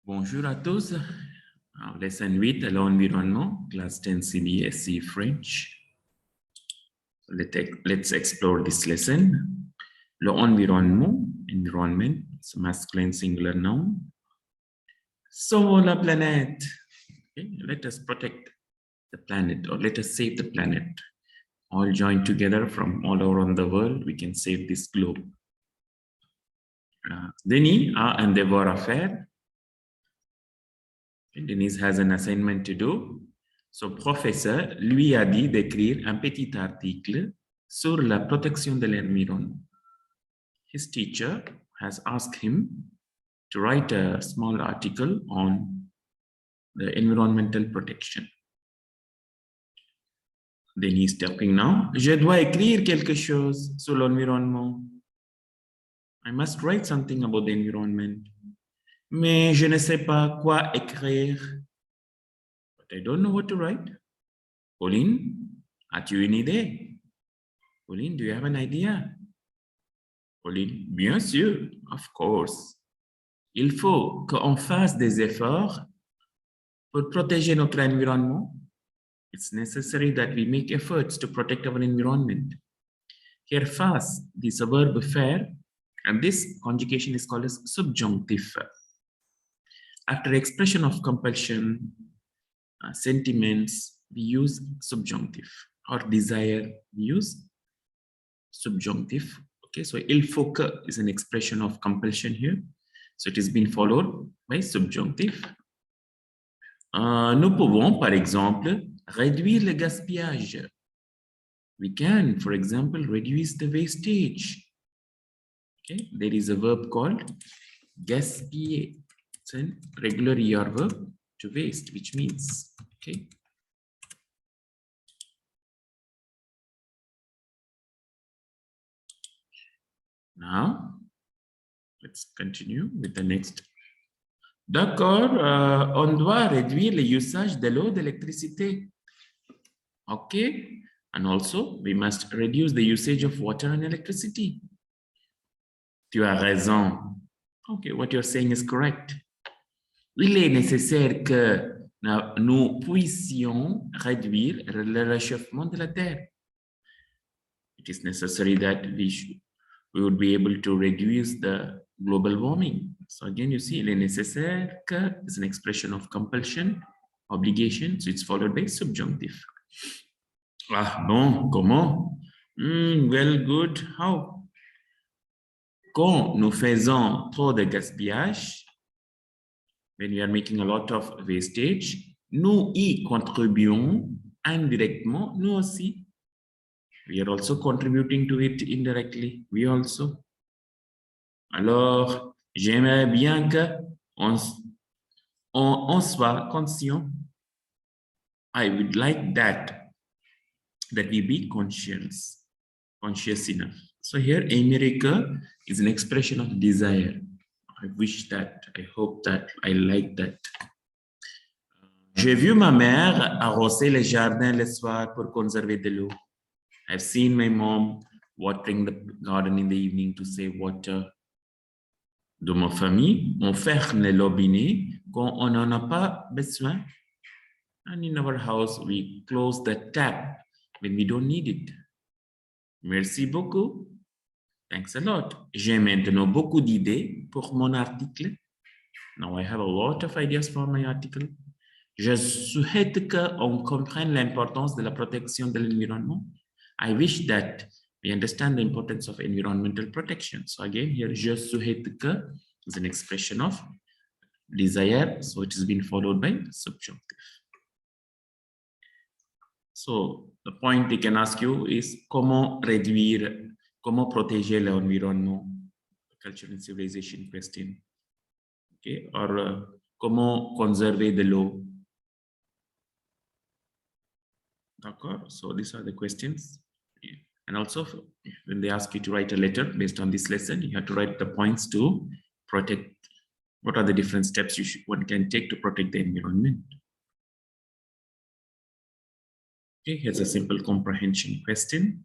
Bonjour à tous. Lesson 8, l'environnement, class 10 CBSE French. Let's explore this lesson. L'environnement, environment, it's a masculine singular noun. So la planète. Okay, let us protect the planet, or let us save the planet. All joined together from all around the world, we can save this globe. Denis a un devoir à faire. Denise has an assignment to do. So, professeur lui a dit d'écrire un petit article sur la protection de l'environnement. His teacher has asked him to write a small article on the environmental protection. Denise talking now. Je dois écrire quelque chose sur l'environnement. I must write something about the environment. Mais je ne sais pas quoi écrire. But I don't know what to write. Pauline, as-tu une idée? Pauline, do you have an idea? Pauline, bien sûr, of course. Il faut qu'on fasse des efforts pour protéger notre environnement. It's necessary that we make efforts to protect our environment. Here, face, this verb faire, and this conjugation is called as subjunctive. After expression of compulsion, sentiments, we use subjunctive. Or desire, we use subjunctive. Okay, so il faut que is an expression of compulsion here. So it is being followed by subjunctive. Nous pouvons, par exemple, réduire le gaspillage. We can, for example, reduce the wastage. Okay, there is a verb called gaspiller. It's a regular ER verb to waste, which means, okay. Now, let's continue with the next. D'accord, on doit réduire le usage de l'eau, d'électricité. Okay, and also we must reduce the usage of water and electricity. Tu as raison. Okay, what you're saying is correct. Il est nécessaire que nous puissions réduire le réchauffement de la Terre. It is necessary that we would be able to reduce the global warming. So again, you see, il est nécessaire que is an expression of compulsion, obligation, so it's followed by subjunctive. Ah bon, comment? Well, good. How? Quand nous faisons trop de gaspillage, when we are making a lot of wastage, nous y contribuons indirectement, nous aussi. We are also contributing to it indirectly, we also. Alors, j'aimerais bien qu'on soit conscient. I would like that we be conscious enough. So here, America is an expression of desire. I wish that, I hope that, I like that. J'ai vu ma mère arroser les jardins le soir pour conserver de l'eau. I've seen my mom watering the garden in the evening to save water. Dans ma famille, on ferme les robinets quand on n'en a pas besoin. And in our house, we close the tap when we don't need it. Merci beaucoup. Thanks a lot. J'ai maintenant beaucoup d'idées pour mon article. Now I have a lot of ideas for my article. Je souhaite qu'on comprenne l'importance de la protection de l'environnement. I wish that we understand the importance of environmental protection. So again, here, je souhaite que is an expression of desire. So it has been followed by subjunctive. So the point they can ask you is comment réduire, comment protéger l'environnement, culture and civilization question. Okay, or comment conserver de l'eau. D'accord, so these are the questions. And also, when they ask you to write a letter based on this lesson, you have to write the points to protect. What are the different steps one can take to protect the environment? Okay, here's a simple comprehension question.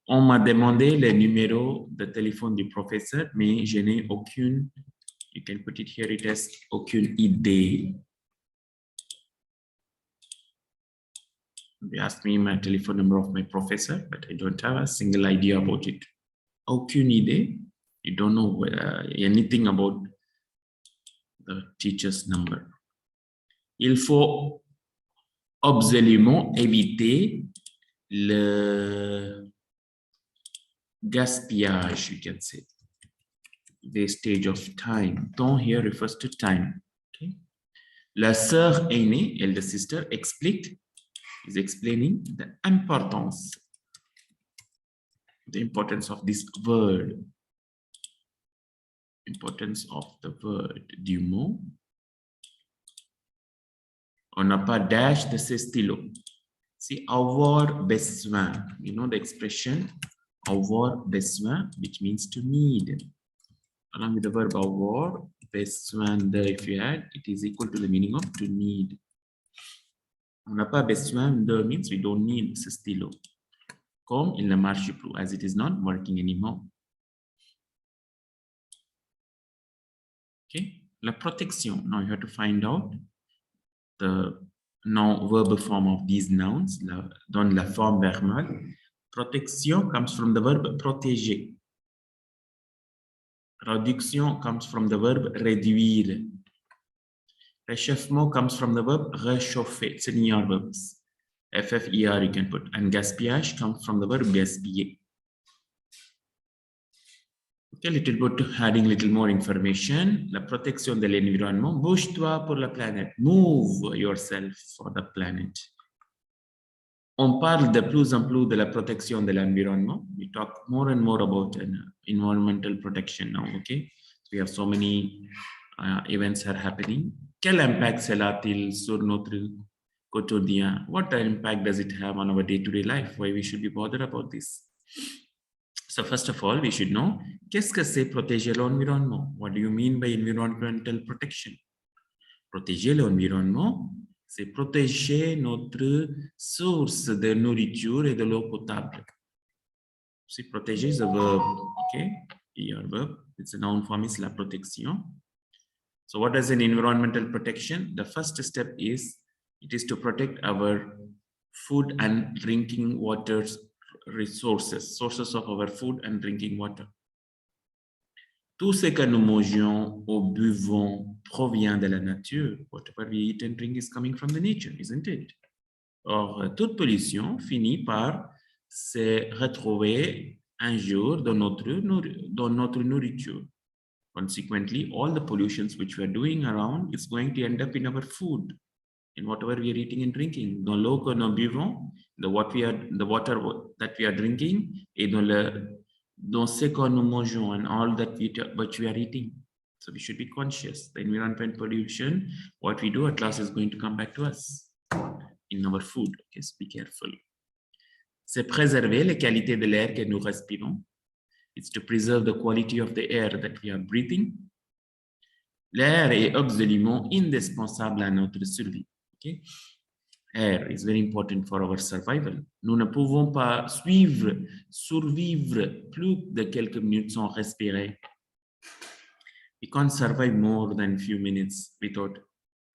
On m'a demandé le numéro de téléphone du professeur, mais je n'ai aucune You can put it here, it has aucune idée. They asked me my telephone number of my professor, but I don't have a single idea about it. Aucune idée. You don't know anything about the teacher's number. Il faut absolument éviter le gaspillage, you can say. Wastage of time. Temps here refers to time. Okay. La sœur aînée, elder sister, is explaining the importance of this word. Importance of the word du mot. On n'a pas dash de ce stylo. See, avoir besoin. You know the expression avoir besoin, which means to need. Along with the verb avoir, besoin de, if you add, it is equal to the meaning of to need. On n'a pas besoin de means we don't need ce stylo. Comme il ne marche plus, as it is not working anymore. Okay, la protection. Now you have to find out the non-verbal form of these nouns, dans la forme verbale. Protection comes from the verb protéger. Réduction comes from the verb réduire. Réchauffement comes from the verb réchauffer. It's in your verbs. FFER you can put. And gaspillage comes from the verb gaspiller. Okay, little bit adding little more information. La protection de l'environnement. Bouge-toi pour la planète. Move yourself for the planet. On parle de plus en plus de la protection de l'environnement. We talk more and more about environmental protection now, okay? So we have so many events are happening. Quel impact cela a-t-il sur notre quotidien? What impact does it have on our day-to-day life? Why we should be bothered about this? So first of all, we should know, qu'est-ce que c'est protéger l'environnement? What do you mean by environmental protection? Protéger l'environnement, c'est protéger notre source de nourriture et de l'eau potable. See, protéger is a verb, okay? ER verb, it's a noun form, is la protection. So what is an environmental protection? The first step is, it is to protect our food and drinking water resources, sources of our food and drinking water. Tout ce que nous mangeons ou buvons provient de la nature. Whatever we eat and drink is coming from the nature, isn't it? Or, toute pollution finit par se retrouver un jour dans notre nourriture. Consequently, all the pollutions which we are doing around is going to end up in our food, in whatever we are eating and drinking. Dans l'eau que nous buvons, the water that we are drinking, et dans ce que nous mangeons and all that which we are eating. So we should be conscious. The environmental pollution, what we do at last is going to come back to us in our food. Okay, so be careful. C'est préserver la qualité de l'air que nous respirons. It's to preserve the quality of the air that we are breathing. L'air est absolument indispensable à notre survie. Okay? Air is very important for our survival. Nous ne pouvons pas survivre plus de quelques minutes sans respirer. We can't survive more than a few minutes without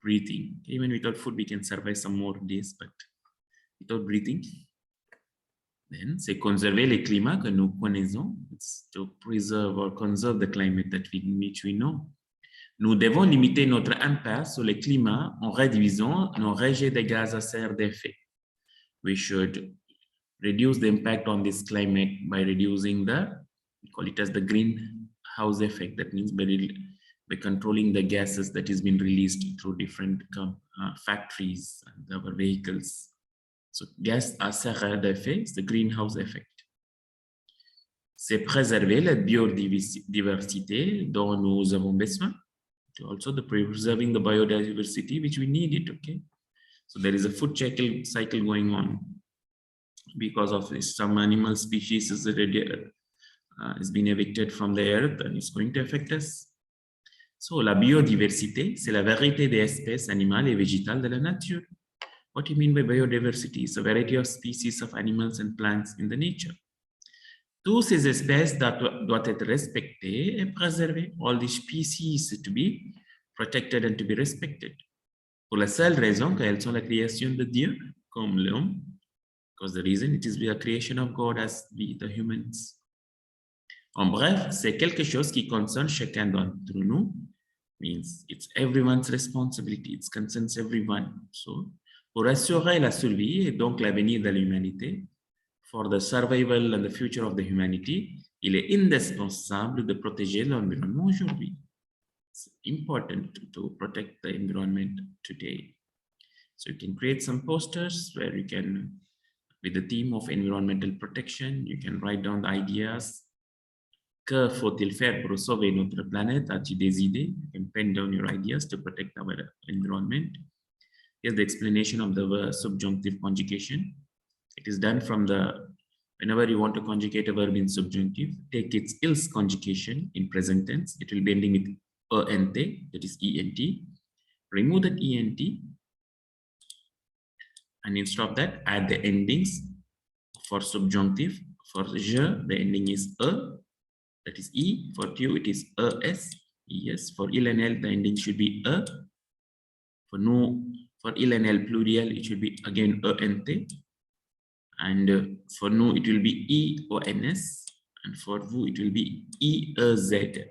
breathing. Even without food, we can survive some more days, but without breathing. Then, c'est conserver le climat que nous connaissons. It's to preserve or conserve the climate which we know. Nous devons limiter notre impact sur le climat en réduisant nos rejets de gaz à serre d'effet. We should reduce the impact on this climate by reducing we call it as the greenhouse effect. That means by controlling the gases that is being released through different factories and our vehicles. So, gaz à serre d'effet is the greenhouse effect. C'est préserver la biodiversité dont nous avons besoin. Also, the preserving the biodiversity which we need it. Okay, so there is a food cycle going on because of this. Some animal species is been evicted from the earth and it's going to affect us. So, la biodiversité, c'est la variété des espèces animales et végétales de la nature. What do you mean by biodiversity? It's a variety of species of animals and plants in the nature. Toutes ces espèces doivent être respectées et préservées. All these species to be protected and to be respected. Pour la seule raison qu'elles sont la création de Dieu, comme l'homme, because the reason it is the creation of God as we, the humans. En bref, c'est quelque chose qui concerne chacun d'entre nous. Means it's everyone's responsibility. It concerns everyone. So, pour assurer la survie et donc l'avenir de l'humanité, for the survival and the future of the humanity, il est indispensable de protéger l'environnement aujourd'hui. It's important to protect the environment today. So you can create some posters where you can, with the theme of environmental protection, you can write down the ideas. Que faut-il faire pour sauver notre planète? As-tu des idées? You can pen down your ideas to protect our environment. Here's the explanation of the subjunctive conjugation. It is done from the, whenever you want to conjugate a verb in subjunctive, take its else conjugation in present tense. It will be ending with ent, that is ent. Remove that ent, and instead of that, add the endings for subjunctive. For je, the ending is that is e. For tu, it is es. Yes. For il and el, the ending should be a. For nous, for il and el plurial, it should be again ent. And for nous, it will be e-o-n-s. And for vous, it will be e-a-z.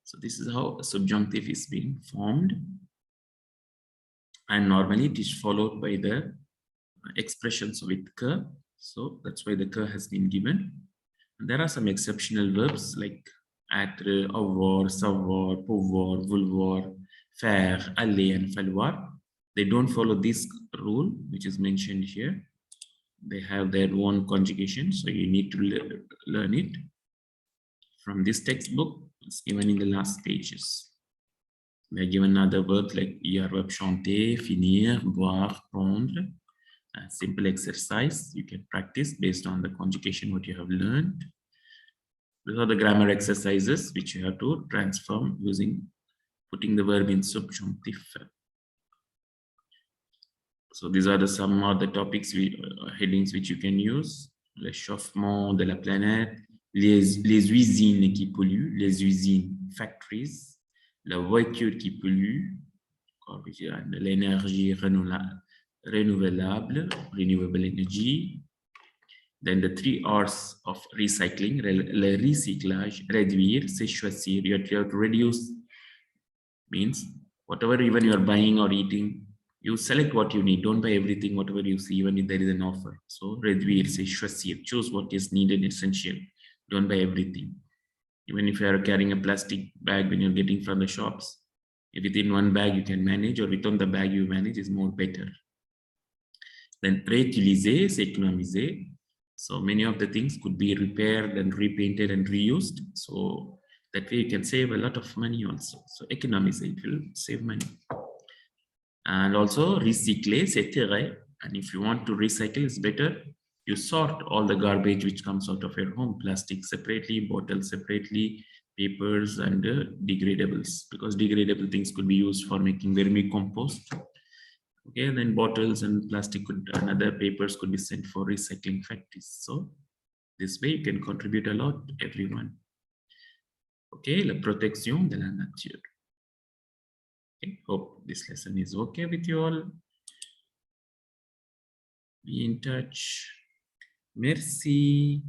So this is how a subjunctive is being formed. And normally it is followed by the expressions with que. So that's why the que has been given. And there are some exceptional verbs like être, avoir, savoir, pouvoir, vouloir, faire, aller, and falloir. They don't follow this rule, which is mentioned here. They have their own conjugation, so you need to learn it from this textbook. It's given in the last pages. They're given other verbs like hier verb chanter, finir, boire, prendre. A simple exercise you can practice based on the conjugation what you have learned. These are the grammar exercises which you have to transform using putting the verb in subjunctive. So these are some of the topics, headings which you can use. L'échauffement de la planète, les usines qui polluent, les usines, factories, la voiture qui pollue, l'énergie renouvelable, renewable energy. Then the 3 R's of recycling, le recyclage, réduire, c'est choisir. You have to reduce, means whatever even you are buying or eating, you select what you need. Don't buy everything, whatever you see, even if there is an offer. So réduire, c'est choisir. Choose what is needed, essential. Don't buy everything. Even if you are carrying a plastic bag when you're getting from the shops, if within one bag you can manage, or within the bag you manage, is more better. Then réutiliser, c'est économiser. So many of the things could be repaired and repainted and reused. So that way you can save a lot of money also. So economize, it will save money. And also recycler, c'est tirer. And if you want to recycle, it's better. You sort all the garbage which comes out of your home, plastic separately, bottles separately, papers and degradables, because degradable things could be used for making vermicompost. Okay, and then bottles and plastic and other papers could be sent for recycling factories. So this way you can contribute a lot, everyone. Okay, la protection de la nature. Okay, hope this lesson is okay with you all. Be in touch. Merci.